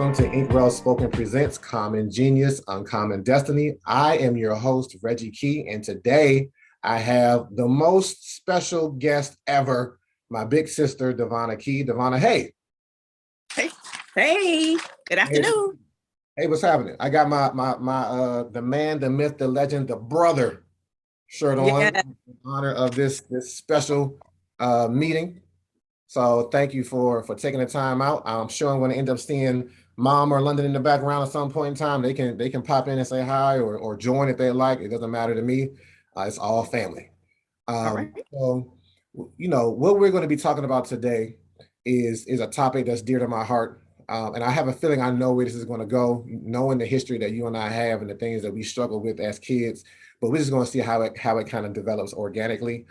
Welcome to Inkwell Spoken Presents Common Genius, Uncommon Destiny. I am your host, Reggie Key, and today I have the most special guest ever, my big sister, Devonna Key. Devonna, hey. Hey, good afternoon. Hey, what's happening? I got my the man, the myth, the legend, the brother shirt on in honor of this special meeting. So thank you for taking the time out. I'm sure I'm going to end up seeing Mom or London in the background at some point in time. They can pop in and say hi or join if they like. It doesn't matter to me. It's all family. All right. So, what we're going to be talking about today is a topic that's dear to my heart. And I have a feeling I know where this is going to go, knowing the history that you and I have and the things that we struggle with as kids. But we're just going to see how it kind of develops organically.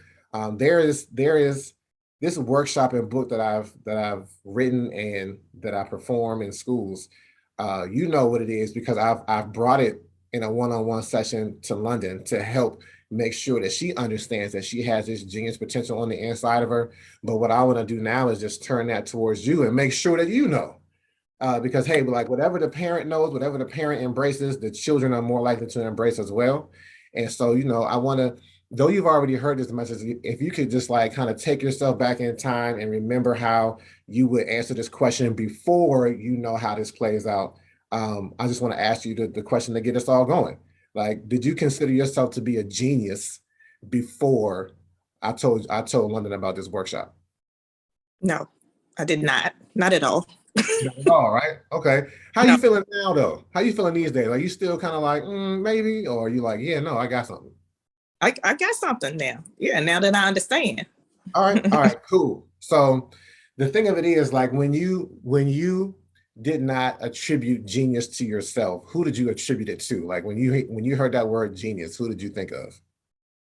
There is this workshop and book that I've written and that I perform in schools. You know what it is because I've brought it in a one-on-one session to London to help make sure that she understands that she has this genius potential on the inside of her. But what I want to do now is just turn that towards you and make sure that you know. Because hey, like whatever the parent knows, whatever the parent embraces, the children are more likely to embrace as well. And so, I want to, though you've already heard this message, if you could just like kind of take yourself back in time and remember how you would answer this question before you know how this plays out. I just want to ask you the question to get us all going. Like, did you consider yourself to be a genius before I told London about this workshop? No, I did not. Not at all. Not at all, right? Okay. How you feeling now, though? How you feeling these days? Are you still kind of like, maybe? Or are you like, yeah, no, I got something? I got something now. Yeah, now that I understand. All right, cool. So the thing of it is, like, when you did not attribute genius to yourself, who did you attribute it to? Like when you heard that word genius, who did you think of?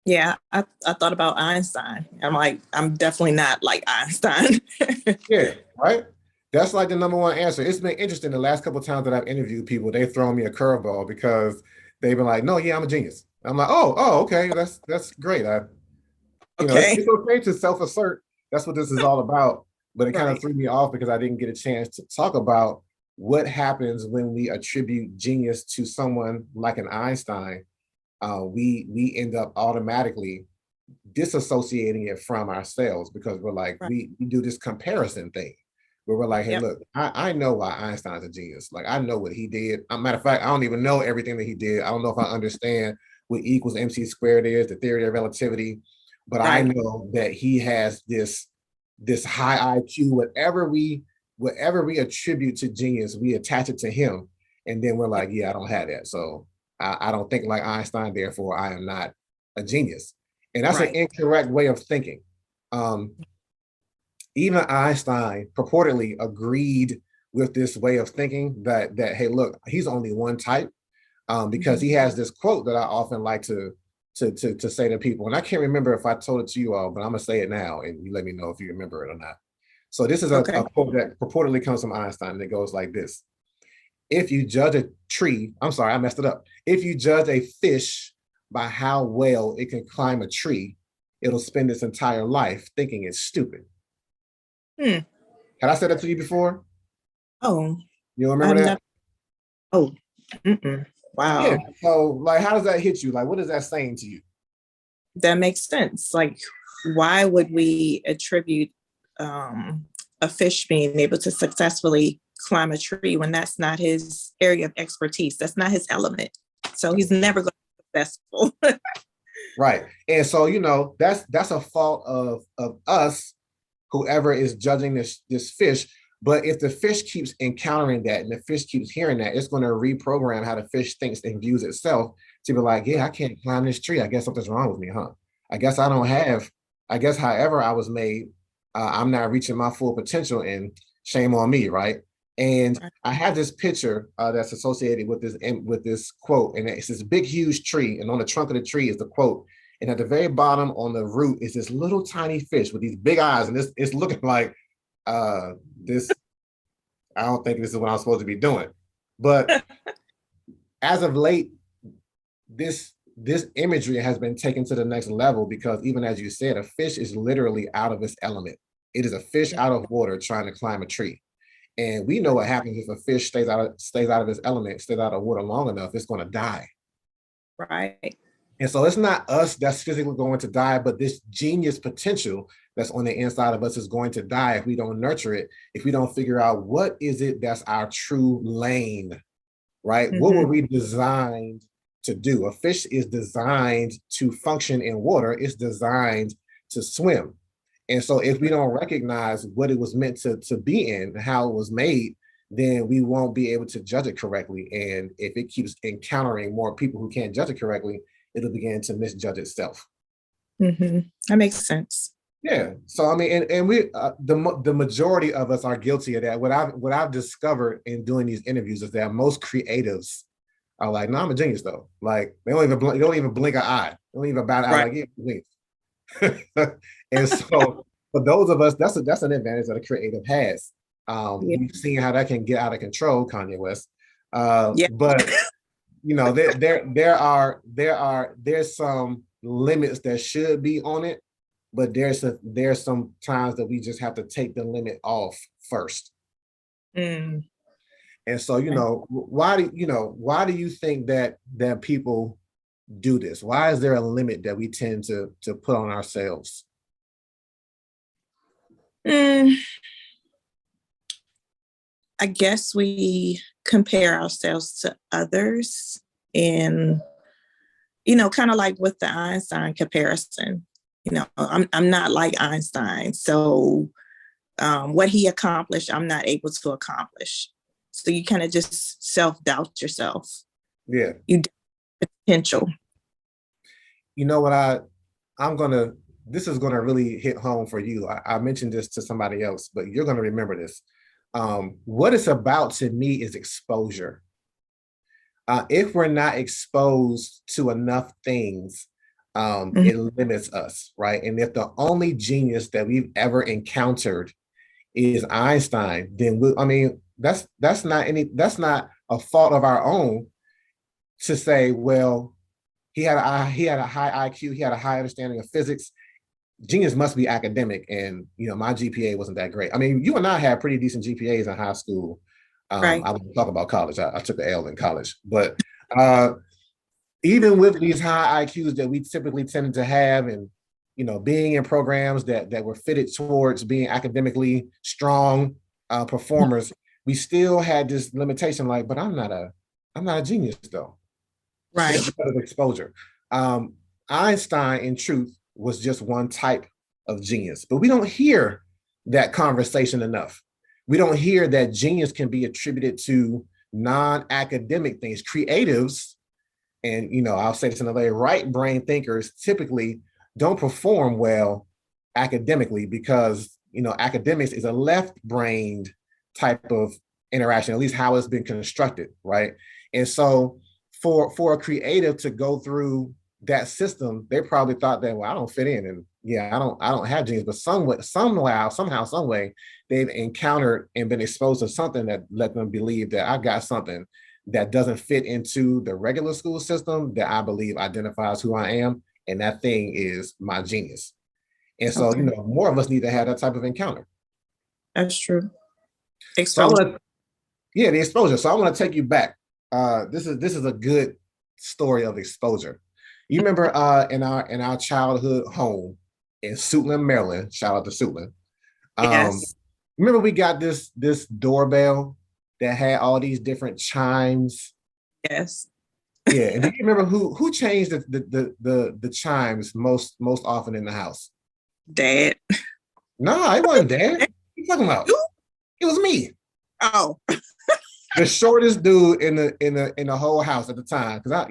Yeah, I thought about Einstein. I'm like, I'm definitely not like Einstein. Yeah, right? That's like the number one answer. It's been interesting the last couple of times that I've interviewed people, they've thrown me a curveball because they've been like, no, yeah, I'm a genius. I'm like, oh, okay, that's great. Okay. It's okay to self-assert. That's what this is all about. But it kind of Right. threw me off because I didn't get a chance to talk about what happens when we attribute genius to someone like an Einstein. We end up automatically disassociating it from ourselves because we're like, Right. we do this comparison thing where we're like, hey, Yep. look, I know why Einstein's a genius. Like, I know what he did. As a matter of fact, I don't even know everything that he did. I don't know if I understand what E equals MC squared is, the theory of relativity, but I Right. know that he has this high IQ. Whatever we attribute to genius, we attach it to him, and then we're Yep. like, yeah, I don't have that. So I don't think like Einstein, therefore I am not a genius. And that's an Right. incorrect way of thinking. Um, Even Einstein purportedly agreed with this way of thinking that hey, look, he's only one type, because he has this quote that I often like to say to people, and I can't remember if I told it to you all, but I'm gonna say it now, and you let me know if you remember it or not. So this is a Okay. quote that purportedly comes from Einstein, and it goes like this: If you judge a tree, I'm sorry, I messed it up. If you judge a fish by how well it can climb a tree, it'll spend its entire life thinking it's stupid. Hmm. Had I said that to you before? Oh, You remember I'm that? not. Oh. Mm-mm. Yeah. Wow. So, like, how does that hit you? Like, what is that saying to you? That makes sense. Like, why would we attribute a fish being able to successfully climb a tree when that's not his area of expertise? That's not his element. So he's never going to be successful. Right. And so, that's a fault of us, whoever is judging this fish. But if the fish keeps encountering that and the fish keeps hearing that, it's going to reprogram how the fish thinks and views itself to be like, yeah, I can't climb this tree. I guess something's wrong with me, huh? I guess I don't have, I guess however I was made, I'm not reaching my full potential, and shame on me, right? And I have this picture that's associated with this quote, and it's this big, huge tree, and on the trunk of the tree is the quote, and at the very bottom on the root is this little tiny fish with these big eyes, and it's looking like this. I don't think this is what I'm supposed to be doing, but as of late, this imagery has been taken to the next level because even as you said, a fish is literally out of its element. It is a fish out of water trying to climb a tree. And we know what happens if a fish stays out of its element, stays out of water long enough, it's going to die. Right. And so it's not us that's physically going to die, but this genius potential that's on the inside of us is going to die if we don't nurture it, if we don't figure out what is it that's our true lane, right? What were we designed to do? A fish is designed to function in water. It's designed to swim. And so if we don't recognize what it was meant to be in, how it was made, then we won't be able to judge it correctly. And if it keeps encountering more people who can't judge it correctly, it'll begin to misjudge itself. That makes sense. Yeah. So I mean, and we the majority of us are guilty of that. What I've discovered in doing these interviews is that most creatives are like, no, I'm a genius though. Like they don't even blink an eye. They don't even bat an eye. Like, yeah, and so for those of us, that's an advantage that a creative has. We've seen how that can get out of control, Kanye West. But you know, there's some limits that should be on it, but there's some times that we just have to take the limit off first. And so, why do you think that people do this? Why is there a limit that we tend to put on ourselves? I guess we compare ourselves to others and, kind of like with the Einstein comparison, I'm not like Einstein. So what he accomplished, I'm not able to accomplish. So you kind of just self-doubt yourself. Yeah. You potential. You know what this is gonna really hit home for you. I mentioned this to somebody else, but you're gonna remember this. What it's about to me is exposure. If we're not exposed to enough things, it limits us, right? And if the only genius that we've ever encountered is Einstein, then that's not a fault of our own to say, well, he had a high IQ, he had a high understanding of physics. Genius must be academic, and my GPA wasn't that great. I mean, you and I had pretty decent GPAs in high school. Right. I won't talk about college. I took the L in college, but even with these high IQs that we typically tended to have, and being in programs that were fitted towards being academically strong performers, we still had this limitation. Like, but I'm not a genius though. Right. Because of exposure. Einstein, in truth, was just one type of genius, but we don't hear that conversation enough. We don't hear that genius can be attributed to non-academic things. Creatives, and I'll say this in a way, right brain thinkers typically don't perform well academically because academics is a left-brained type of interaction, at least how it's been constructed, right? And so for a creative to go through that system, they probably thought that, well, I don't fit in, and I don't have genius, but somehow, some way, they've encountered and been exposed to something that let them believe that I've got something that doesn't fit into the regular school system that I believe identifies who I am, and that thing is my genius. And so, more of us need to have that type of encounter. That's true. Exposure. The exposure. So I want to take you back. This is a good story of exposure. You remember in our childhood home in Suitland, Maryland. Shout out to Suitland. Yes. Remember we got this doorbell that had all these different chimes. Yes. Yeah. And do you remember who changed the chimes most often in the house? Dad. No, it wasn't Dad. What are you talking about? It was me. Oh. The shortest dude in the whole house at the time, because I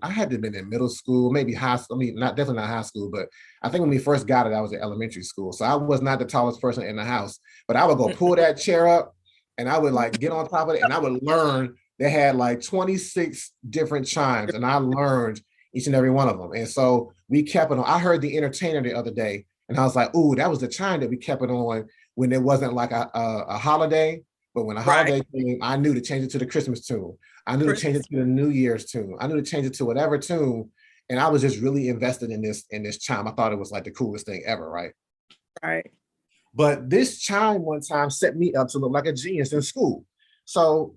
had to have been in middle school, maybe high school. I mean, definitely not high school, but I think when we first got it, I was in elementary school. So I was not the tallest person in the house, but I would go pull that chair up and I would like get on top of it and I would learn. They had like 26 different chimes and I learned each and every one of them. And so we kept it on. I heard the entertainer the other day and I was like, ooh, that was the chime that we kept it on when there wasn't like a holiday. But when a holiday came, I knew to change it to the Christmas tune. I knew to change it to the New Year's tune. I knew to change it to whatever tune. And I was just really invested in this chime. I thought it was like the coolest thing ever, right? Right. But this chime one time set me up to look like a genius in school. So,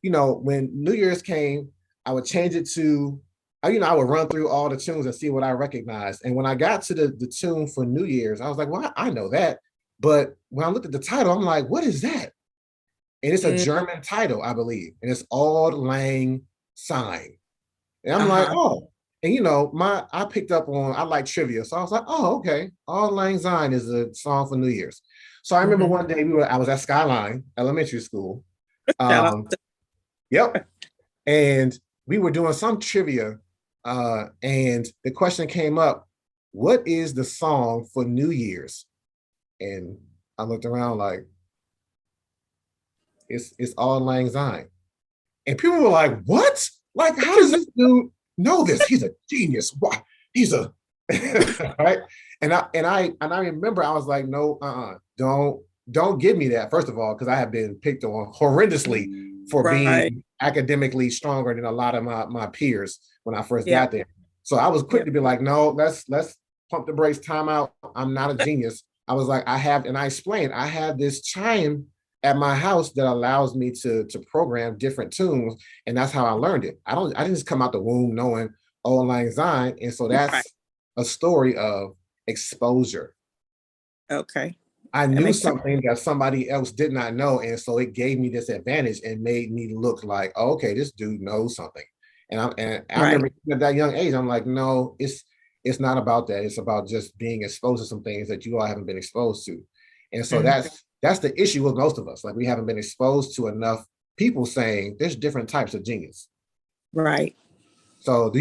when New Year's came, I would change it to, I would run through all the tunes and see what I recognized. And when I got to the tune for New Year's, I was like, well, I know that. But when I looked at the title, I'm like, what is that? And it's a Mm, German title, I believe. And it's Auld Lang Syne. And I'm like, uh-huh. oh, and I picked up on, I like trivia. So I was like, oh, okay. Auld Lang Syne is a song for New Year's. So I remember Hmm. one day I was at Skyline Elementary School. Shout out Um, yep. And we were doing some trivia. And the question came up, what is the song for New Year's? And I looked around like, it's Auld Lang Syne. And people were like, what? Like, how does this dude know this? He's a genius. Why? He's a right. And I remember I was like, no, don't give me that, first of all, because I have been picked on horrendously for right. being academically stronger than a lot of my peers when I first Yeah. got there. So I was quick Yeah. to be like, no, let's pump the brakes, time out. I'm not a genius. I was like, and I explained, I have this chime at my house that allows me to program different tunes, and that's how I learned it. I didn't just come out the womb knowing Auld Lang Syne, and so Right. that's a story of exposure. Okay. I That knew makes sense. something that somebody else did not know, and so it gave me this advantage and made me look like, oh, okay, this dude knows something. And I Right. remember at that young age, I'm like, no, it's not about that. It's about just being exposed to some things that you all haven't been exposed to. And so Mm, that's the issue with most of us. Like, we haven't been exposed to enough people saying there's different types of genius. right. So what do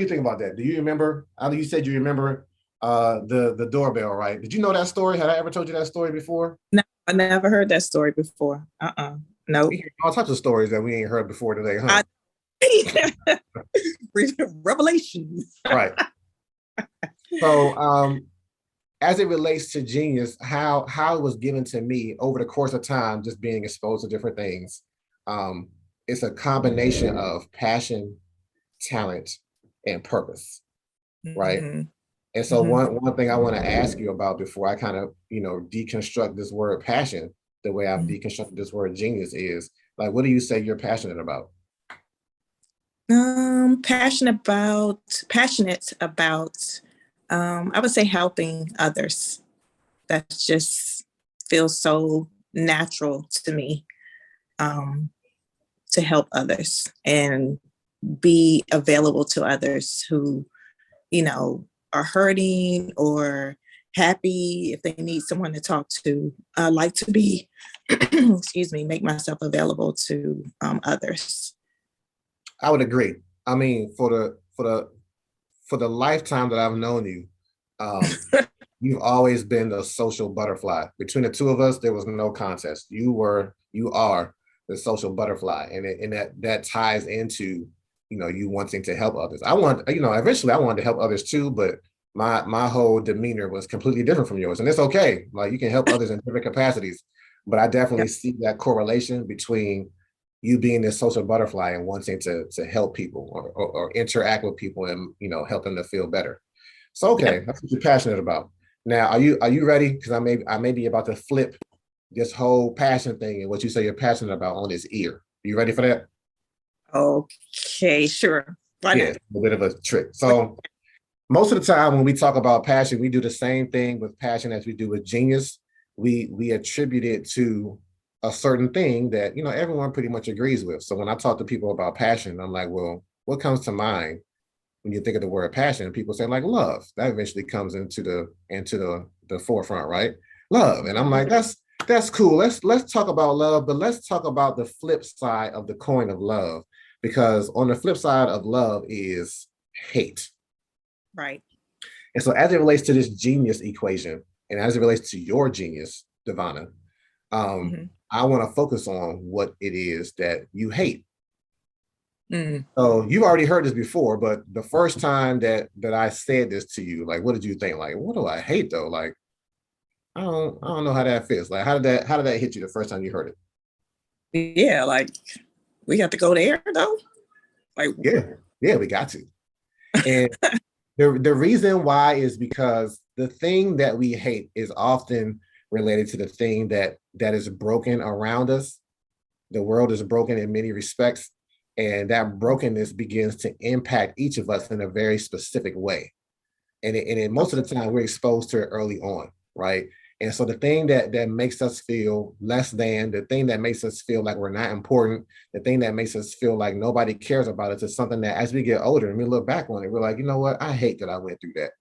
you think about that? Do you remember? I know you said you remember the doorbell, right? Did you know that story? Had I ever told you that story before? No, I never heard that story before. We Nope. hear all types of stories that we ain't heard before today, huh? I Revelation. Right. So as it relates to genius, how it was given to me over the course of time, just being exposed to different things. Um, it's a combination of passion, talent, and purpose, right? Hmm. And so Hmm. one thing I want to ask you about before I kind of, deconstruct this word passion, the way I've deconstructed this word genius is, like, what do you say you're passionate about? Passionate about, I would say helping others. That just feels so natural to me, um, to help others and be available to others who, you know, are hurting or happy if they need someone to talk to. I like to be, excuse me, make myself available to others. I would agree. I mean, for the lifetime that I've known you, um, you've always been the social butterfly. Between the two of us, there was no contest. You are the social butterfly, and that ties into, you wanting to help others. Eventually I wanted to help others too, but my whole demeanor was completely different from yours, and it's okay. Like, you can help others in different capacities, but I Yeah. definitely see that correlation between you being this social butterfly and wanting to help people or interact with people and help them to feel better. So Yep. okay, that's what you're passionate about. Now, are you ready? Because I may be about to flip this whole passion thing and what you say you're passionate about on his ear. Are you ready for that? Okay, sure. Why Yeah, not? a bit of a trick. So most of the time when we talk about passion, we do the same thing with passion as we do with genius. We attribute it to a certain thing that everyone pretty much agrees with. So when I talk to people about passion, I'm like, well, what comes to mind when you think of the word passion? People say, like, love. That eventually comes into the forefront, right? Love. And I'm like, that's cool. Let's talk about love, but let's talk about the flip side of the coin of love, because on the flip side of love is hate. Right. And so, as it relates to this genius equation, and as it relates to your genius, Devonna, um, Hmm. I want to focus on what it is that you hate. Mm. So you've already heard this before, but the first time that I said this to you, like, what did you think? Like, what do I hate though? Like, I don't know how that fits. Like, how did that hit you the first time you heard it? Yeah, like we have to go there though. Like, Yeah, yeah, we got to. And the reason why is because the thing that we hate is often related to the thing that is broken around us. The world is broken in many respects, and that brokenness begins to impact each of us in a very specific way. And most of the time we're exposed to it early on, right? And so the thing that makes us feel less than, the thing that makes us feel like we're not important, the thing that makes us feel like nobody cares about us is something that as we get older and we look back on it, we're like, you know what? I hate that I went through that.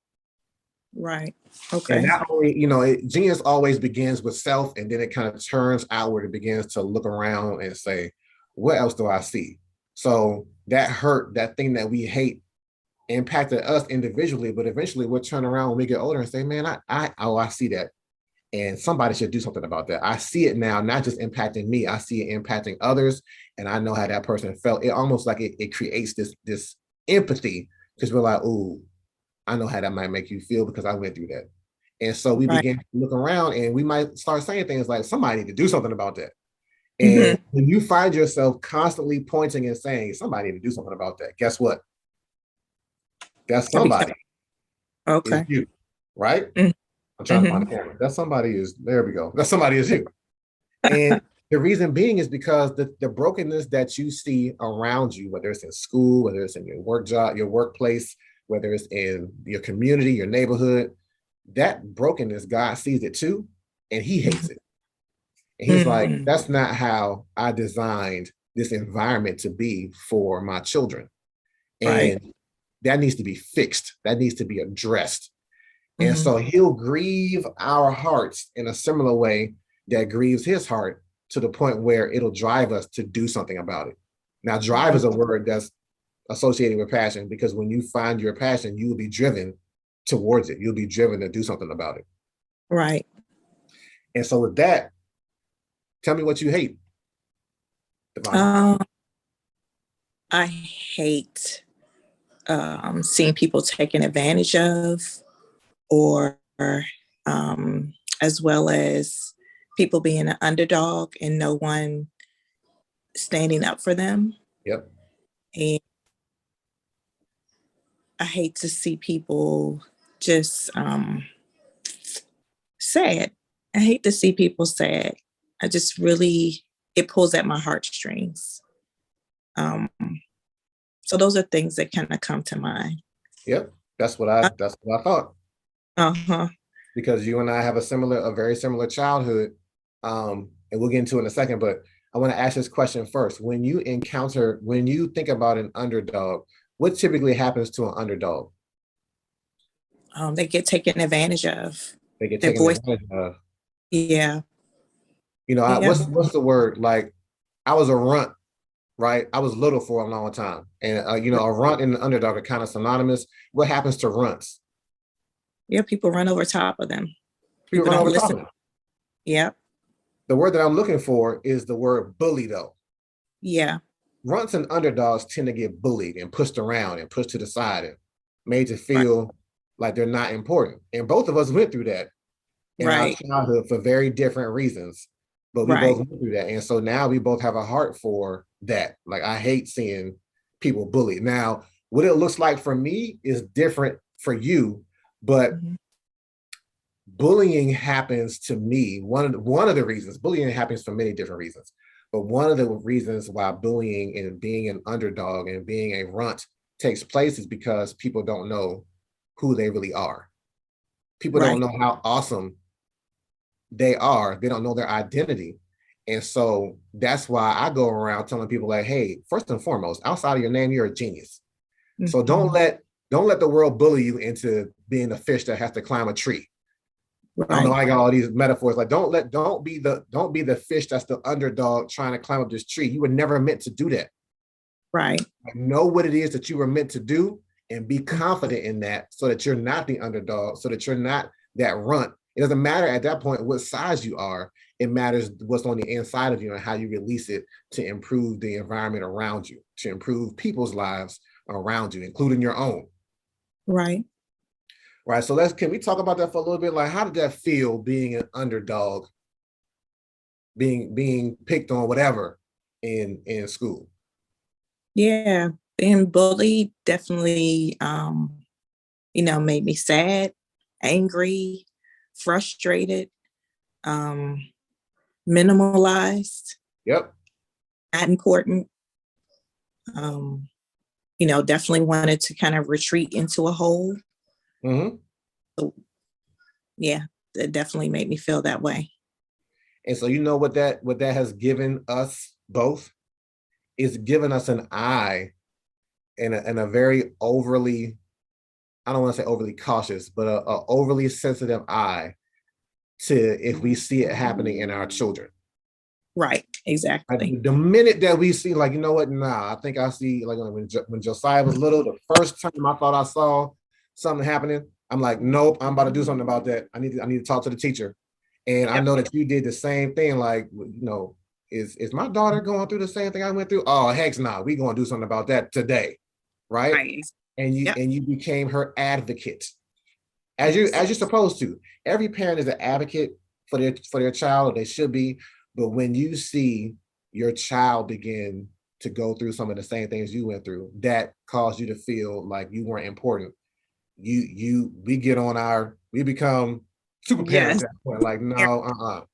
Right. And Okay. not only, genius always begins with self, and then it kind of turns outward and begins to look around and say, what else do I see? So that hurt, that thing that we hate impacted us individually, but eventually we'll turn around when we get older and say, man, I see that. And somebody should do something about that. I see it now, not just impacting me. I see it impacting others. And I know how that person felt. It almost like it creates this empathy, because we're like, ooh, I know how that might make you feel because I went through that. And so we Right. begin to look around and we might start saying things like, somebody need to do something about that. And Hmm. when you find yourself constantly pointing and saying, somebody need to do something about that, guess what? That It became somebody is okay. you, right? I'm trying to find Mm-hmm. the camera. That somebody is, there we go. That somebody is you. And the reason being is because the brokenness that you see around you, whether it's in school, whether it's in your work job, your workplace, whether it's in your community, your neighborhood, that brokenness, God sees it too, and he hates it. And he's like, Hmm. that's not how I designed this environment to be for my children. Right. And that needs to be fixed. That needs to be addressed. And Hmm. so he'll grieve our hearts in a similar way that grieves his heart, to the point where it'll drive us to do something about it. Now, drive is a word that's associated with passion, because when you find your passion, you will be driven towards it. You'll be driven to do something about it. Right. And so with that, tell me what you hate, Devonna. Um, I hate seeing people taken advantage of, or um, as well as people being an underdog and no one standing up for them. Yep. And I hate to see people just sad. I hate to see people sad. I just really, it pulls at my heartstrings. Um, so those are things that kind of come to mind. Yep. That's what I thought. Uh huh. Because you and I have a very similar childhood. And we'll get into it in a second, but I want to ask this question first. When you think about an underdog, what typically happens to an underdog? They get taken advantage of. They get Their taken voice, advantage of. yeah, yeah, What's the word? Like, I was a runt, right? I was little for a long time, and a runt and an underdog are kind of synonymous. What happens to runts? yeah. People run over top of them. People People run don't over top listen. of them. Yeah, The word that I'm looking for is the word bully, though. yeah, Runts and underdogs tend to get bullied and pushed around and pushed to the side and made to right, feel like they're not important. And both of us went through that in our right, childhood for very different reasons, but we both right, went through that. And so now we both have a heart for that. Like, I hate seeing people bullied. Now, what it looks like for me is different for you, but mhm, bullying happens to me. One of the reasons bullying happens for many different reasons, but one of the reasons why bullying and being an underdog and being a runt takes place is because people don't know who they really are. People don't right, know how awesome they are. They don't know their identity. And so that's why I go around telling people like, hey, first and foremost, outside of your name, you're a genius. So mhm, don't let the world bully you into being a fish that has to climb a tree. I don't know. right, I got all these metaphors. Like, don't be the fish that's the underdog trying to climb up this tree. You were never meant to do that. right, Like, know what it is that you were meant to do and be confident in that, so that you're not the underdog, so that you're not that runt. It doesn't matter at that point what size you are. It matters what's on the inside of you and how you release it to improve the environment around you, to improve people's lives around you, including your own. right. Right. So can we talk about that for a little bit? Like, how did that feel being an underdog, being picked on, whatever, in school? Yeah, being bullied definitely, made me sad, angry, frustrated. um, minimalized, Yep. not important. Um, definitely wanted to kind of retreat into a hole. Mm-hmm. So yeah, it definitely made me feel that way. And so you know what that has given us both is given us an eye and a very overly, I don't want to say overly cautious, but a overly sensitive eye to if we see it happening in our children. Right, exactly. The minute that we see, like, you know what, nah, I think I see, like when Josiah was little, the first time I thought I saw something happening, I'm like, nope, I'm about to do something about that. I need to talk to the teacher. And I Yep. know that you did the same thing. Like, is my daughter going through the same thing I went through? Oh, heck no, we gonna do something about that today, right? Right. And you Yep. and you became her advocate, as you Yes. as you're supposed to. Every parent is an advocate for their child, or they should be. But when you see your child begin to go through some of the same things you went through, that caused you to feel like you weren't important. We become super parents Yes. at that point. Like, no,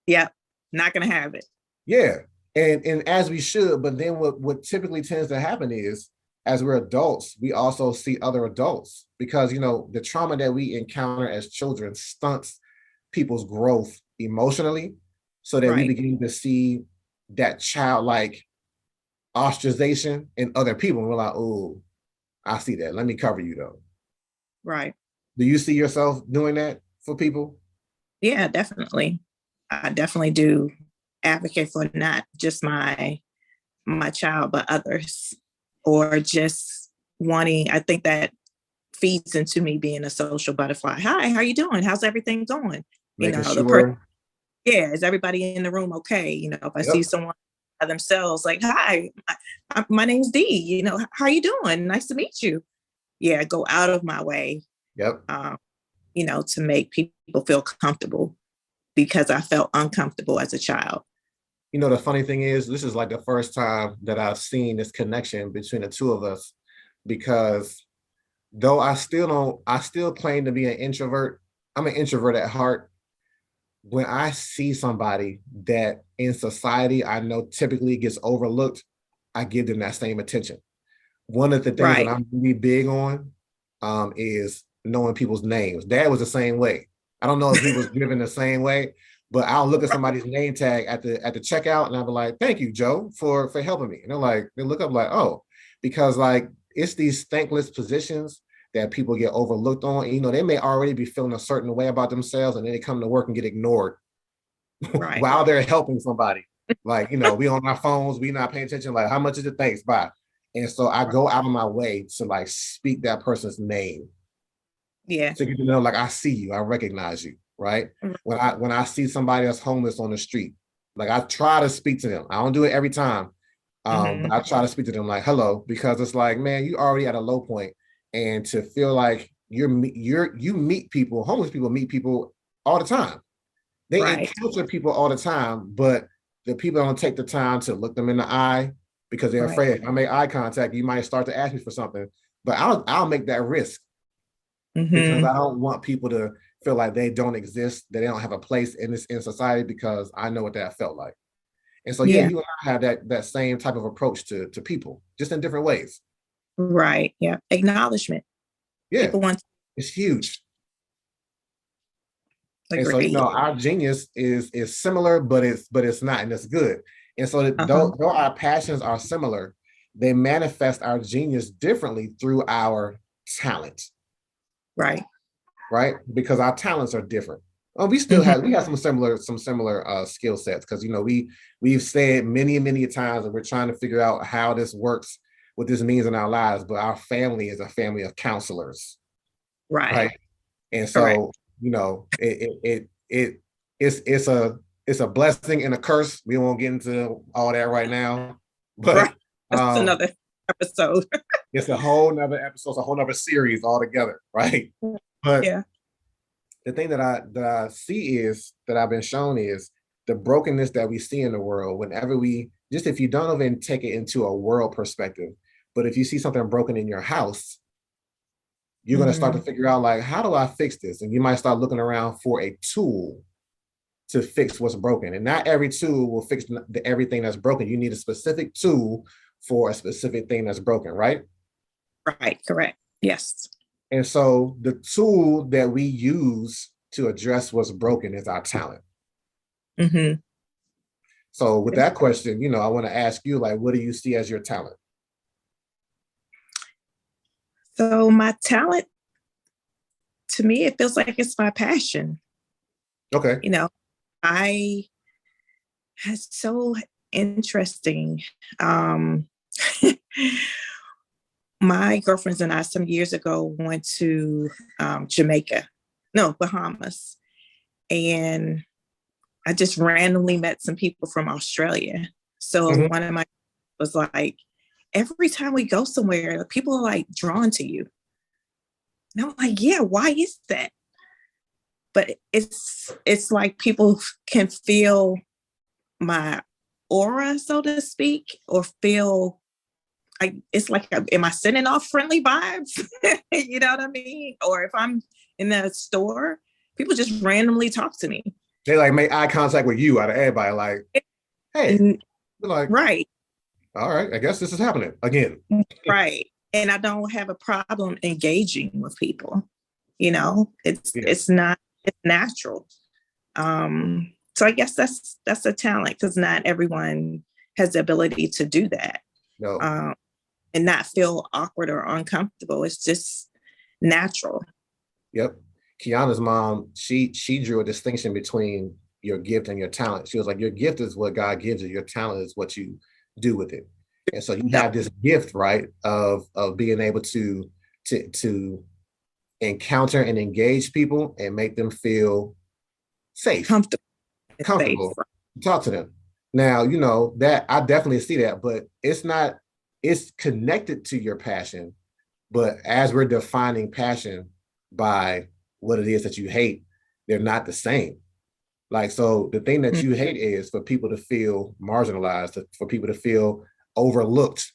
Yep. Not gonna have it. yeah. And as we should, but then what typically tends to happen is as we're adults, we also see other adults because the trauma that we encounter as children stunts people's growth emotionally, so that we Right. begin to see that childlike ostracization in other people. And we're like, oh, I see that. Let me cover you though. Right. Do you see yourself doing that for people? Yeah, definitely. I definitely do advocate for not just my child, but others, or just wanting. I think that feeds into me being a social butterfly. Hi, how you doing? How's everything going? Making The person. sure. Yeah, is everybody in the room okay? If I see Yep. someone by themselves, like, hi, my name's Dee. How you doing? Nice to meet you. Yeah, go out of my way, Yep. um, to make people feel comfortable because I felt uncomfortable as a child. The funny thing is, this is like the first time that I've seen this connection between the two of us, because though I still claim to be an introvert. I'm an introvert at heart. When I see somebody that in society I know typically gets overlooked, I give them that same attention. One of the things that Right. I'm really big on is knowing people's names. Dad was the same way. I don't know if he was driven the same way, but I'll look at somebody's name tag at the checkout and I'll be like, "Thank you, Joe, for helping me." And they look up like, "Oh," because like it's these thankless positions that people get overlooked on. And, they may already be feeling a certain way about themselves, and then they come to work and get ignored Right. while they're helping somebody. Like, we on our phones, we not paying attention. Like, how much is it? Thanks, bye. And so I Right. go out of my way to like speak that person's name Yeah. to get to know, like, I see you, I recognize you, right? When I see somebody that's homeless on the street, like I try to speak to them. I don't do it every time, but Mm-hmm. I try to speak to them like hello, because it's like, man, you already at a low point, and to feel like you meet people, homeless people meet people all the time. They Right. encounter people all the time, but the people don't take the time to look them in the eye because they're Right. afraid if I make eye contact, you might start to ask me for something. But I'll make that risk because Mm-hmm. I don't want people to feel like they don't exist, that they don't have a place in society, because I know what that felt like. And so yeah, Yeah. you and I have that same type of approach to people, just in different ways. Right. Yeah. Acknowledgement. Yeah, People want it's huge. to And so agree. our genius is similar, but it's not, and it's good. And so Uh-huh. though our passions are similar, they manifest our genius differently through our talent, Right. right? Because our talents are different. Mm-hmm. We have some similar skill sets, because we've said many times that we're trying to figure out how this works, what this means in our lives. But our family is a family of counselors, Right. right? And Correct. so, it's a blessing and a curse. We won't get into all that right now, Right. but That's um, another episode. it's a whole nother episode, a whole nother series altogether, right? But Yeah. the thing that I see is that I've been shown is the brokenness that we see in the world. Whenever if you don't even take it into a world perspective, but if you see something broken in your house, you're going to start to Mm-hmm. figure out, like, how do I fix this? And you might start looking around for a tool to fix what's broken. And not every tool will fix everything that's broken. You need a specific tool for a specific thing that's broken, right? Right. Correct. Yes. And so the tool that we use to address what's broken is our talent. Mm-hmm. So with that question, I want to ask you, like, what do you see as your talent? So my talent, to me, it feels like it's my passion. Okay. I has so interesting. My girlfriends and I some years ago went to Bahamas, and I just randomly met some people from Australia. So one of my was like, every time we go somewhere, people are like drawn to you. And I'm like, yeah, why is that? But it's like people can feel my aura, so to speak, or feel it's like, am I sending off friendly vibes? You know what I mean? Or if I'm in the store, people just randomly talk to me. They like make eye contact with you out of everybody, like, hey, like, right. All right, I guess this is happening again. Right. And I don't have a problem engaging with people. It's natural. So I guess that's a talent, because not everyone has the ability to do that. No. And not feel awkward or uncomfortable. It's just natural. Yep. Kiana's mom, she drew a distinction between your gift and your talent. She was like, your gift is what God gives you. Your talent is what you do with it. And so you have this gift, right, of being able to encounter and engage people and make them feel safe, comfortable. Safe. Talk to them. Now, that I definitely see that, but it's connected to your passion. But as we're defining passion by what it is that you hate, they're not the same. Like, so the thing that you hate is for people to feel marginalized, for people to feel overlooked,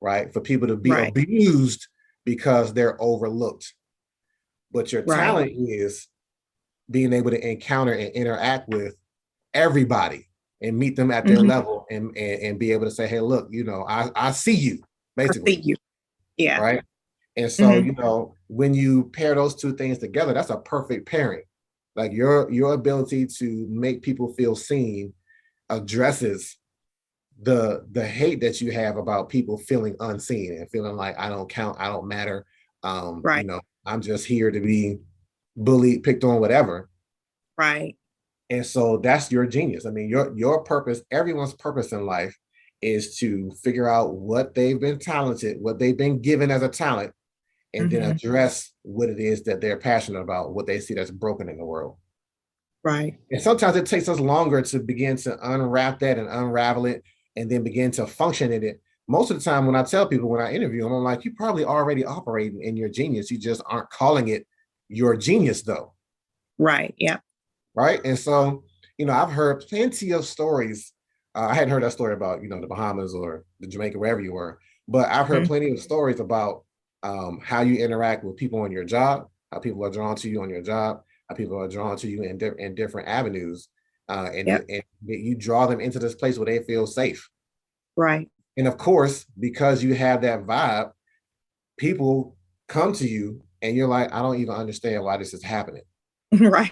right? For people to be abused because they're overlooked. But your talent is being able to encounter and interact with everybody and meet them at their level and be able to say, hey, look, I see you, basically. I see you. Yeah. Right. And so, when you pair those two things together, that's a perfect pairing. Like your ability to make people feel seen addresses the hate that you have about people feeling unseen and feeling like I don't count, I don't matter. I'm just here to be bullied, picked on, whatever. Right. And so that's your genius. I mean, your purpose, everyone's purpose in life is to figure out what they've been talented, what they've been given as a talent, and then address what it is that they're passionate about, what they see that's broken in the world. Right. And sometimes it takes us longer to begin to unwrap that and unravel it and then begin to function in it. Most of the time when I tell people, when I interview them, I'm like, you probably already operating in your genius. You just aren't calling it your genius though. Right. Yeah. Right. And so, I've heard plenty of stories. I hadn't heard that story about, the Bahamas or the Jamaica, wherever you were, but I've heard plenty of stories about how you interact with people on your job, how people are drawn to you on your job, how people are drawn to you in different avenues. And you draw them into this place where they feel safe. Right. And of course, because you have that vibe, people come to you and you're like, I don't even understand why this is happening. Right.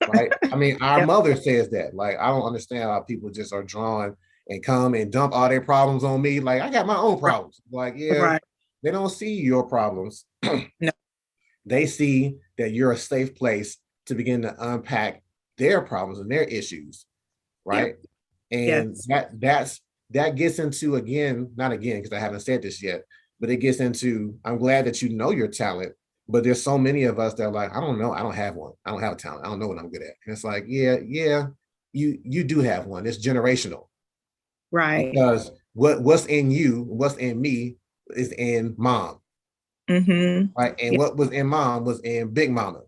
Right. I mean, our mother says that, like, I don't understand how people just are drawn and come and dump all their problems on me. Like, I got my own problems. Like, they don't see your problems. No. They see that you're a safe place to begin to unpack their problems and their issues. Right. And that gets into, not again, because I haven't said this yet, but it gets into, I'm glad that you know your talent. But there's so many of us that are like, I don't know. I don't have one. I don't have a talent. I don't know what I'm good at. And it's like, you do have one. It's generational. Right. Because what's in you, what's in me is in mom. Right. And what was in mom was in Big Mama.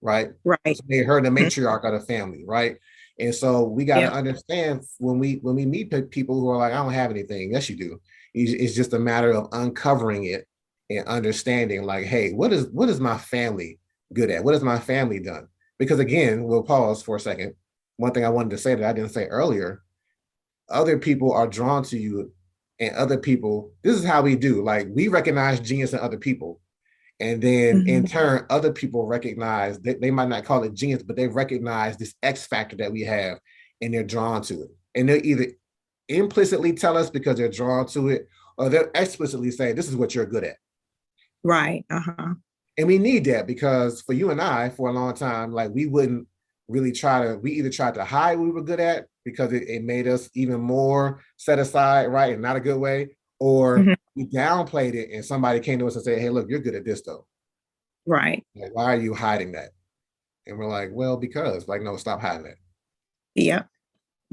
Right. Right. So they heard the matriarch of the family. Right. And so we got to understand when we meet people who are like, I don't have anything. Yes, you do. It's just a matter of uncovering it and understanding, like, hey, what is my family good at? What has my family done? Because again, we'll pause for a second. one thing I wanted to say that I didn't say earlier, other people are drawn to you, and other people, this is how we do. Like, we recognize genius in other people. And then in Mhm. turn, other people recognize that they might not call it genius, but they recognize this X factor that we have, and they're drawn to it. And they either implicitly tell us because they're drawn to it, or they're explicitly saying, this is what you're good at. Right. Uh-huh. And we need that because for you and I, for a long time, like we wouldn't really we either tried to hide what we were good at because it made us even more set aside, right? In not a good way, or Mhm. we downplayed it and somebody came to us and said, hey, look, you're good at this though. Right. Like, why are you hiding that? And we're like, well, because, like, no, stop hiding it. Yep.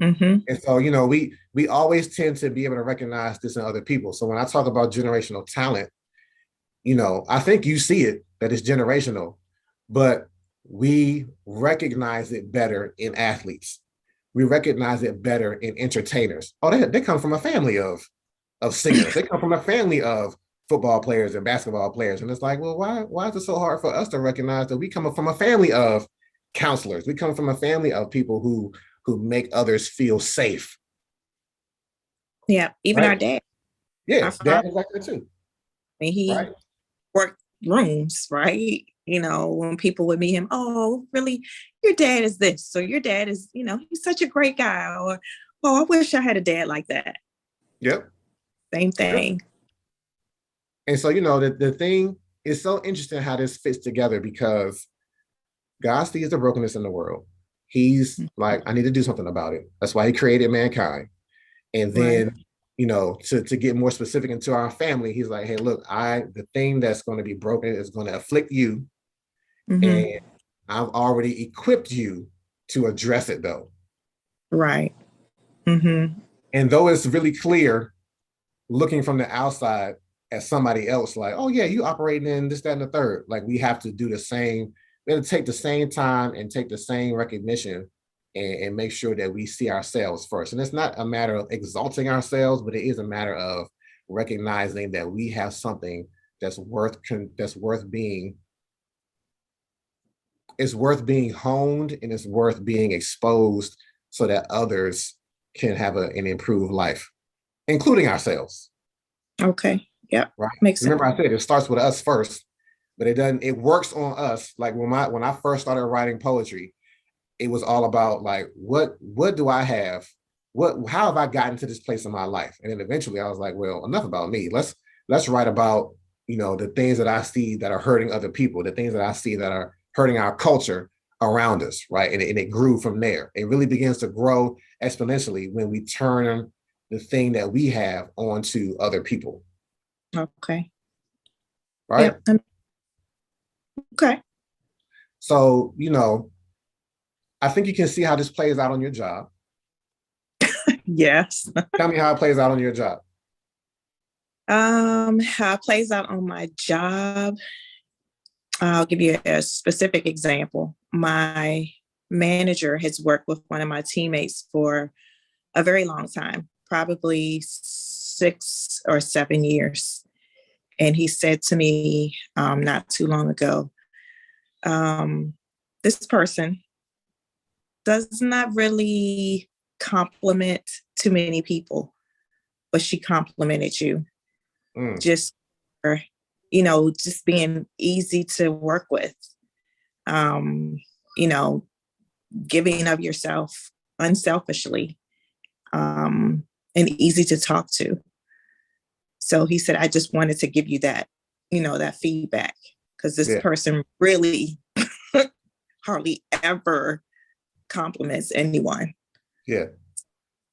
Mm-hmm. And so, we always tend to be able to recognize this in other people. So when I talk about generational talent, I think you see it that it's generational, but we recognize it better in athletes. We recognize it better in entertainers. Oh, they come from a family of singers. They come from a family of football players and basketball players. And it's like, well, why is it so hard for us to recognize that we come from a family of counselors? We come from a family of people who make others feel safe, Yeah. Even our right? dad, our Yes, father, that is like that too, he right? worked rooms, right? When people would meet him, oh, really, your dad is this, or your dad is, he's such a great guy, or, oh, I wish I had a dad like that. Yep. Same Yep. thing. And so, the thing is so interesting how this fits together because God sees the brokenness in the world. He's like, I need to do something about it. That's why he created mankind. And Right. then, to get more specific into our family, he's like, hey, look, the thing that's going to be broken is going to afflict you. Mm-hmm. And I've already equipped you to address it though. Right. Mm-hmm. And though it's really clear looking from the outside at somebody else, like, oh yeah, you operating in this, that, and the third. Like, we have to do the same. We have to take the same time and take the same recognition and make sure that we see ourselves first. And it's not a matter of exalting ourselves, but it is a matter of recognizing that we have something that's worth being it's worth being honed and it's worth being exposed so that others can have an improved life, including ourselves. Okay. Yep. Right. Makes sense. Remember, I said it starts with us first, but it doesn't. It works on us. Like when I first started writing poetry, it was all about like what do I have? How have I gotten to this place in my life? And then eventually, I was like, well, enough about me. Let's write about the things that I see that are hurting other people, the things that I see that are hurting our culture around us, right? And it grew from there. It really begins to grow exponentially when we turn the thing that we have onto other people, Okay. right? Yep. Okay. So, I think you can see how this plays out on your job. Yes. Tell me how it plays out on your job. How it plays out on my job. I'll give you a specific example. My manager has worked with one of my teammates for a very long time, probably 6 or 7 years. And he said to me not too long ago, this person does not really compliment too many people, but she complimented you Mm, just for, just being easy to work with. Um, you know, Giving of yourself unselfishly, and easy to talk to. So he said, I just wanted to give you that, that feedback because this yeah, person really hardly ever compliments anyone. yeah.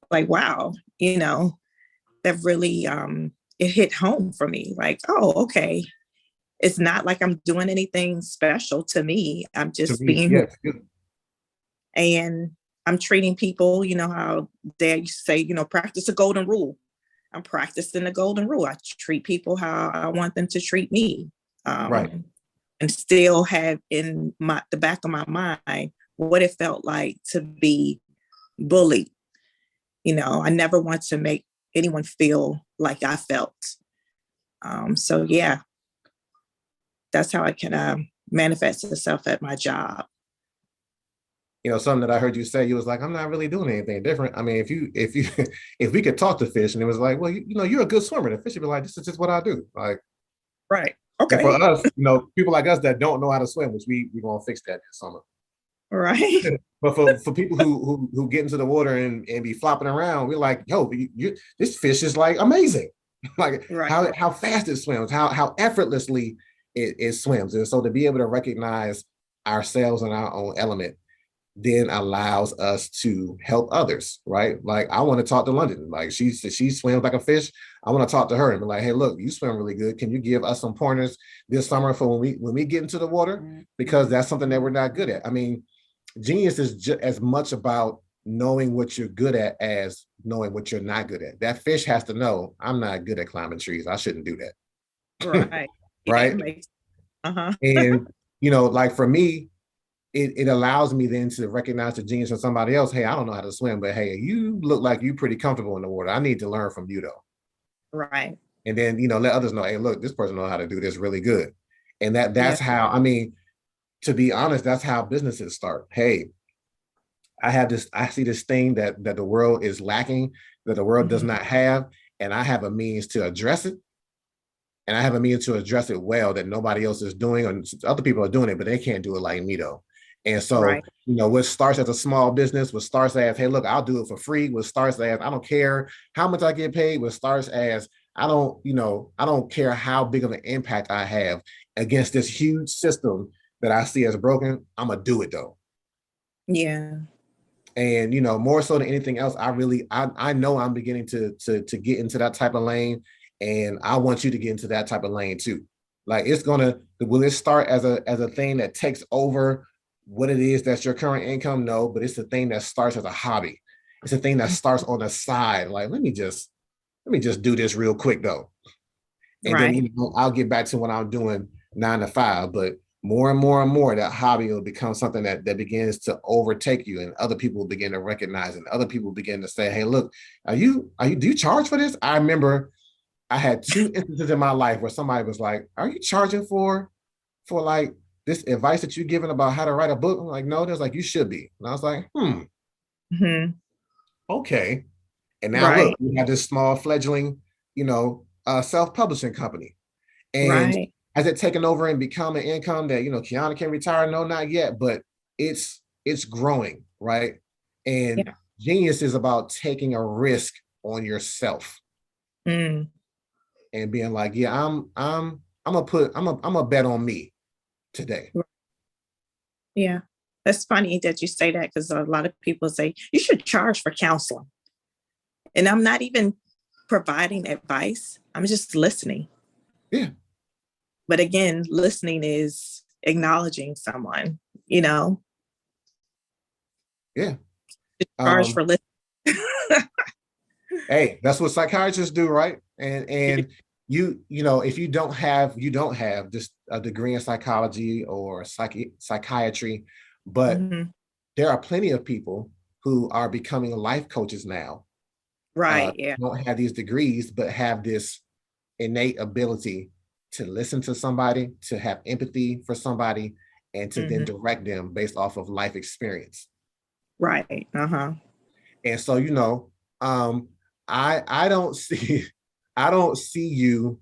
Like, wow, that really it hit home for me. Like, oh, okay. It's not like I'm doing anything special to me. I'm To just me, being who, yes, and I'm treating people, how Dad used to say, practice a golden rule. I'm practicing the golden rule. I treat people how I want them to treat me. right. And still have in the back of my mind what it felt like to be bullied. I never want to make anyone feel like I felt. So yeah, that's how I can manifest itself at my job. something that I heard you say, you was like, I'm not really doing anything different. I mean, if you if we could talk to fish and it was like, well, you're a good swimmer, the fish would be like, this is just what I do. Like, Right. and for Okay. us, people like us that don't know how to swim, which we gonna fix that this summer. Right. But for people who get into the water and be flopping around, we're like, yo, this fish is like amazing. Like Right. how fast it swims, how effortlessly it swims. And so to be able to recognize ourselves in our own element then allows us to help others, right? Like I want to talk to London. Like she swims like a fish. I want to talk to her and be like, hey, look, you swim really good. Can you give us some pointers this summer for when we get into the water? Because that's something that we're not good at. I mean, genius is just as much about knowing what you're good at as knowing what you're not good at. That fish has to know I'm not good at climbing trees. I shouldn't do that. Right. Yeah, it Right. makes uh-huh. And like for me, it allows me then to recognize the genius of somebody else. Hey, I don't know how to swim, but hey, you look like you're pretty comfortable in the water. I need to learn from you though. Right. And then, let others know, hey, look, this person knows how to do this really good. And Yeah. that's how, I mean, to be honest, that's how businesses start. Hey, I see this thing that the world is lacking, that the world does Mhm. not have, and I have a means to address it. And I have a means to address it well that nobody else is doing, or other people are doing it, but they can't do it like me though. And so, Right. what starts as a small business, what starts as, hey, look, I'll do it for free, what starts as, I don't care how much I get paid, what starts as, I don't care how big of an impact I have against this huge system that I see as broken. I'm gonna do it though. Yeah. And more so than anything else, I know I'm beginning to get into that type of lane, and I want you to get into that type of lane too. Like will it start as a thing that takes over what it is that's your current income? No, but it's a thing that starts as a hobby. It's a thing that starts on the side. Like let me just do this real quick though, and then Right. I'll get back to what I'm doing 9 to 5. But more and more and more, that hobby will become something that begins to overtake you, and other people begin to recognize, and other people begin to say, "Hey, look, do you charge for this?" I remember I had 2 instances in my life where somebody was like, "Are you charging for like this advice that you're giving about how to write a book?" I'm like, "No." There's like, "You should be," and I was like, Hmm. okay. And now look, Right. we have this small fledgling, self-publishing company. And Right. has it taken over and become an income that Kiana can retire? No, not yet, but it's growing, right? And Yeah. genius is about taking a risk on yourself Mm. and being like, yeah, I'm gonna bet on me today. Yeah. That's funny that you say that because a lot of people say you should charge for counseling. And I'm not even providing advice. I'm just listening. Yeah, But again, listening is acknowledging someone, you know, yeah. charge Um, for listening. hey, that's what psychiatrists do, right? And if you don't have just a degree in psychology or psychiatry, but Mhm. there are plenty of people who are becoming life coaches now. Right. Yeah. Don't have these degrees, but have this innate ability to listen to somebody, to have empathy for somebody, and to then Mhm. direct them based off of life experience. Right. Uh-huh. And so, um, I don't see I don't see you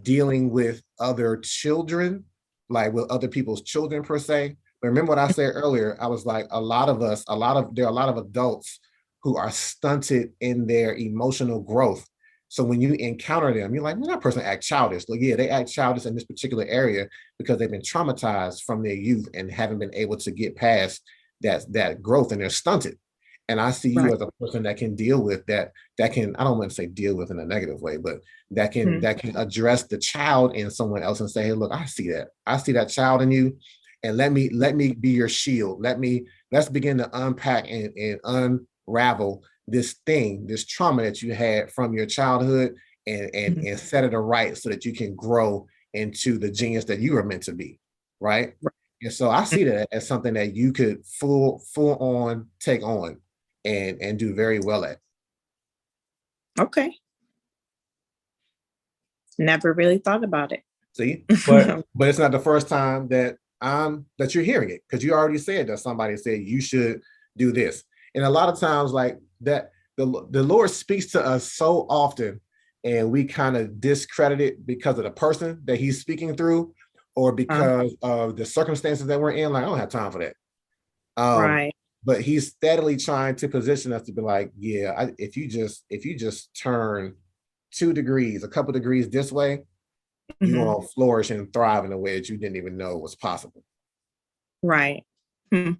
dealing with other children, like with other people's children per se. But remember what I said earlier, I was like, there are a lot of adults who are stunted in their emotional growth. So when you encounter them, you're like, well, that person act childish. Like, yeah, they act childish in this particular area because they've been traumatized from their youth and haven't been able to get past that growth, and they're stunted. And I see you Right. as a person that can deal with that can, I don't want to say deal with in a negative way, but that can Mhm. that can address the child in someone else and say, hey, look, I see that child in you, and let me be your shield. Let's begin to unpack and unravel this trauma that you had from your childhood, Mhm. and set it aright so that you can grow into the genius that you are meant to be, right? Right. And so I see that as something that you could full on take on and do very well at. Okay. Never really thought about it. See, but it's not the first time that that you're hearing it, because you already said that somebody said you should do this. And a lot of times like that, the Lord speaks to us so often, and we kind of discredit it because of the person that he's speaking through, or Uh, because of the circumstances that we're in. Like, I don't have time for that. Um, right. but he's steadily trying to position us to be like, yeah, if you just turn 2 degrees, a couple degrees this way, you're Hmm. gonna flourish and thrive in a way that you didn't even know was possible. Right. Hmm.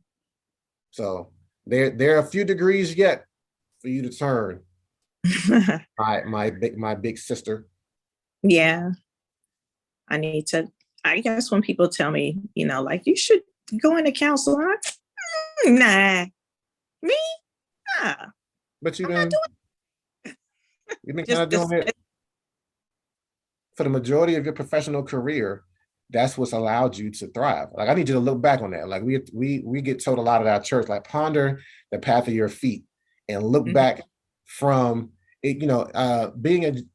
So there are a few degrees yet for you to turn, my big sister. Yeah. I need to, I guess when people tell me, like you should go into counseling, nah, me, nah, But I'm not doing you've been kind just of this. doing it for the majority of your professional career. That's what's allowed you to thrive. Like, I need you to look back on that. Like, we get told a lot at our church, like, ponder the path of your feet and look Mhm. back from it.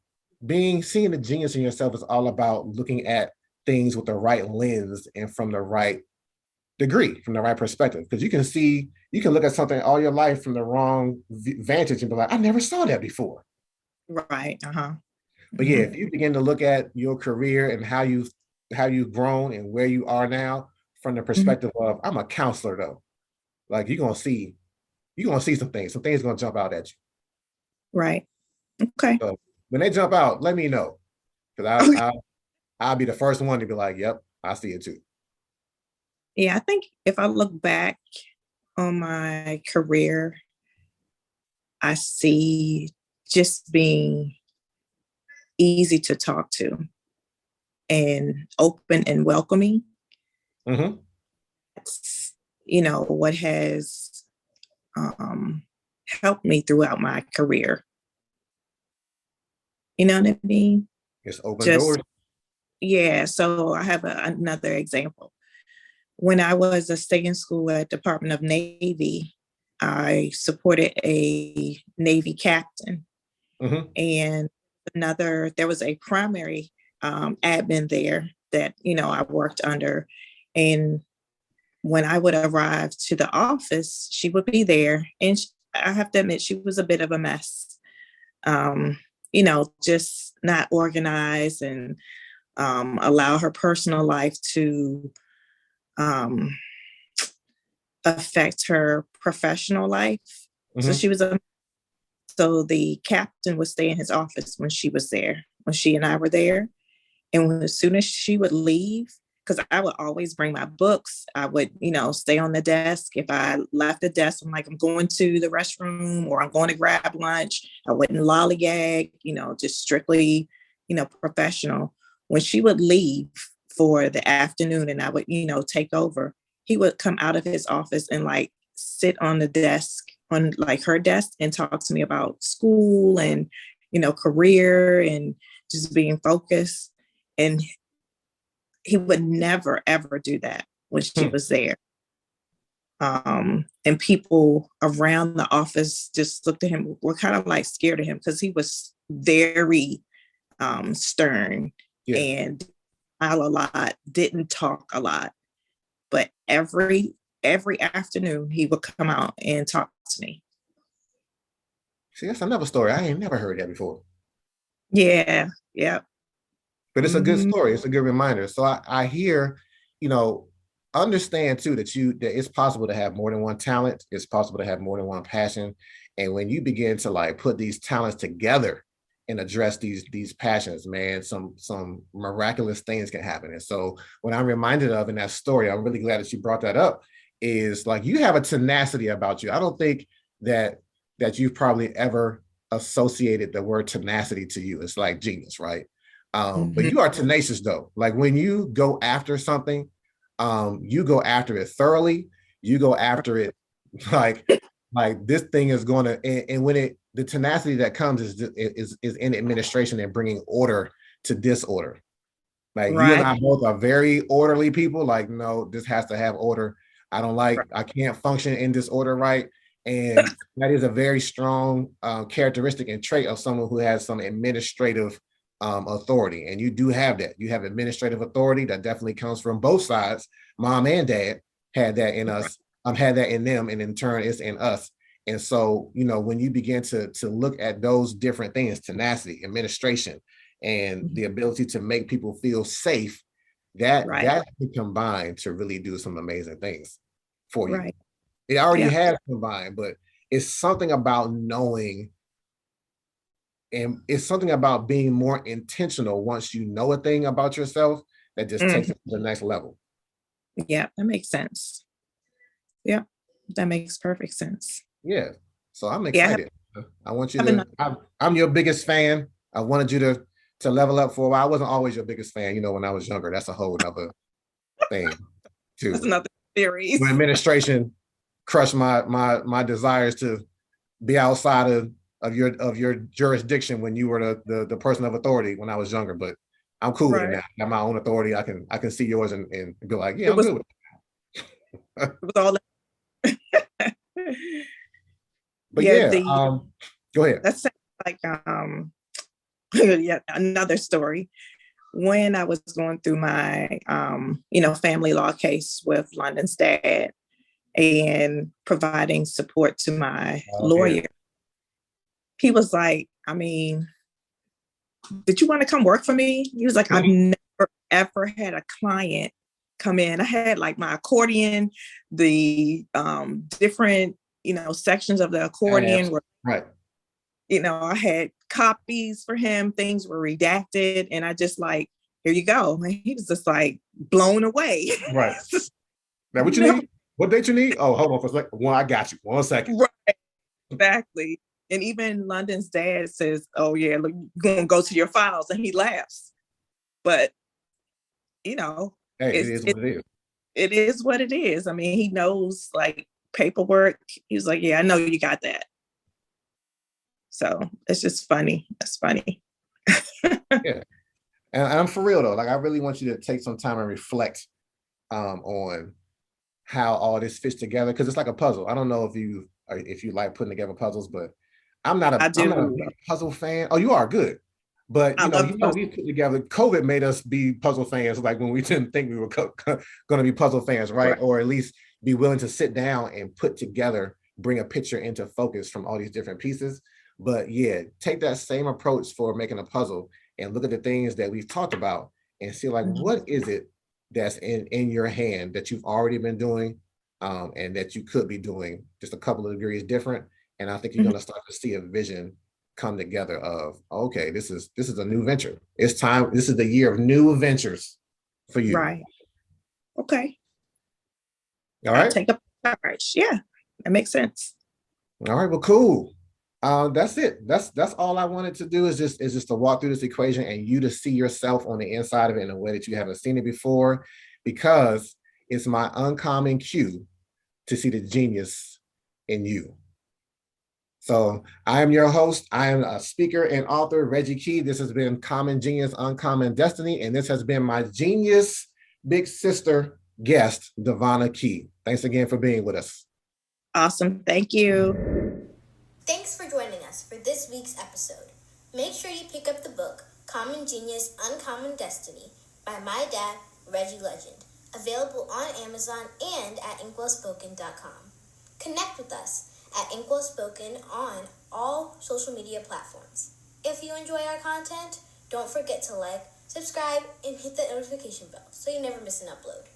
Being seeing the genius in yourself is all about looking at things with the right lens and from the right degree, from the right perspective. Because you can look at something all your life from the wrong vantage and be like, I never saw that before. Right. Uh-huh. But yeah, Hmm. if you begin to look at your career and how you've grown and where you are now from the Hmm. perspective of, I'm a counselor though. Like, you're gonna see some things. Some things gonna jump out at you. Right. Okay. So when they jump out, let me know. Because I'll be the first one to be like, yep, I see it too. Yeah, I think if I look back on my career, I see just being easy to talk to and open and welcoming. Mm-hmm. That's, what has um, helped me throughout my career. You know what I mean? It's open Just, doors. yeah. So I have another example. When I was a stay in school at Department of Navy, I supported a Navy captain, Mm-hmm. and there was a primary admin there that I worked under, and when I would arrive to the office, she would be there, and I have to admit she was a bit of a mess. Um, just not organized, and allow her personal life to um, affect her professional life. So Mm-hmm. she was a so the captain would stay in his office when she was there, when she and I were there. And as soon as she would leave, because I would always bring my books, I would, stay on the desk. If I left the desk, I'm like, I'm going to the restroom or I'm going to grab lunch. I wouldn't lollygag, just strictly, professional. When she would leave for the afternoon and I would, take over, he would come out of his office and like sit on the desk, on like her desk, and talk to me about school and, career and just being focused. And he would never, ever do that when she Hmm. was there. And people around the office just looked at him, were kind of like scared of him because he was very stern Yeah. and a lot, didn't talk a lot. But every afternoon he would come out and talk to me. See, that's another story. I ain't never heard that before. Yeah, yeah. But it's a good Mm-hmm. story. It's a good reminder. So I hear, you know, understand too that it's possible to have more than one talent. It's possible to have more than one passion. And when you begin to like put these talents together and address these passions, man, some miraculous things can happen. And so what I'm reminded of in that story, I'm really glad that you brought that up, is like you have a tenacity about you. I don't think that you've probably ever associated the word tenacity to you. It's like genius, right? But Mm-hmm. you are tenacious though. Like when you go after something, you go after it thoroughly. You go after it like like this thing is going to. And when the tenacity that comes is in administration and bringing order to disorder. Like you and Right. I both are very orderly people. Like, no, this has to have order. I can't function in disorder, right? And that is a very strong characteristic and trait of someone who has some administrative authority, and you do have that. You have administrative authority that definitely comes from both sides. Mom and dad had that in us, had that in them, and in turn it's in us. And so, when you begin to look at those different things, tenacity, administration, and the ability to make people feel safe, that can combine to really do some amazing things for you. It already has combined, but it's something about knowing, and it's something about being more intentional once you know a thing about yourself that just takes it to the next level. Yeah, that makes sense. Yeah, that makes perfect sense. Yeah. So I'm excited. I want you to, I'm your biggest fan. I wanted you to level up for a while. I wasn't always your biggest fan, when I was younger. That's a whole nother thing too. That's another series. When administration crushed my desires to be outside of your jurisdiction when you were the person of authority when I was younger. But I'm cool with it now. I got my own authority. I can see yours and be like, yeah, I'm good with it. It was all but go ahead. That's like another story. When I was going through my family law case with London's dad and providing support to my lawyer, he was like, did you want to come work for me? He was like, I've never ever had a client come in. I had like my accordion, the different sections of the accordion were I had copies for him, things were redacted, and I just like, here you go. And he was just like blown away. Right. Now what you need? What date you need? Oh, hold on for a second. Well, I got you. 1 second. Right. Exactly. And even London's dad says, oh yeah, look, you're gonna go to your files, and he laughs. But hey, it is what it is. It is what it is. He knows like paperwork. He was like, yeah, I know you got that. So it's just funny. It's funny. Yeah. And I'm for real though. Like, I really want you to take some time and reflect on how all this fits together, because it's like a puzzle. I don't know if you like putting together puzzles, but I'm not a big puzzle fan. Oh, you are good. But we put together. COVID made us be puzzle fans, like when we didn't think we were going to be puzzle fans, right? Or at least be willing to sit down and put together, bring a picture into focus from all these different pieces. But yeah, take that same approach for making a puzzle and look at the things that we've talked about and see like, what is it that's in your hand that you've already been doing, and that you could be doing just a couple of degrees different. And I think you're going to start to see a vision come together of, okay, this is a new venture. It's time. This is the year of new ventures for you. Right. Okay. All right. I'll take a charge. Yeah, that makes sense. All right. Well, cool. That's it. That's all I wanted to do is just to walk through this equation and you to see yourself on the inside of it in a way that you haven't seen it before, because it's my uncommon cue to see the genius in you. So I am your host. I am a speaker and author, Reggie Key. This has been Common Genius, Uncommon Destiny. And this has been my genius big sister guest, Devonna Key. Thanks again for being with us. Awesome. Thank you. Thanks for joining us for this week's episode. Make sure you pick up the book, Common Genius, Uncommon Destiny by my dad, Reggie Legend, available on Amazon and at inkwellspoken.com. Connect with us at inkwellspoken on all social media platforms. If you enjoy our content, don't forget to like, subscribe, and hit the notification bell so you never miss an upload.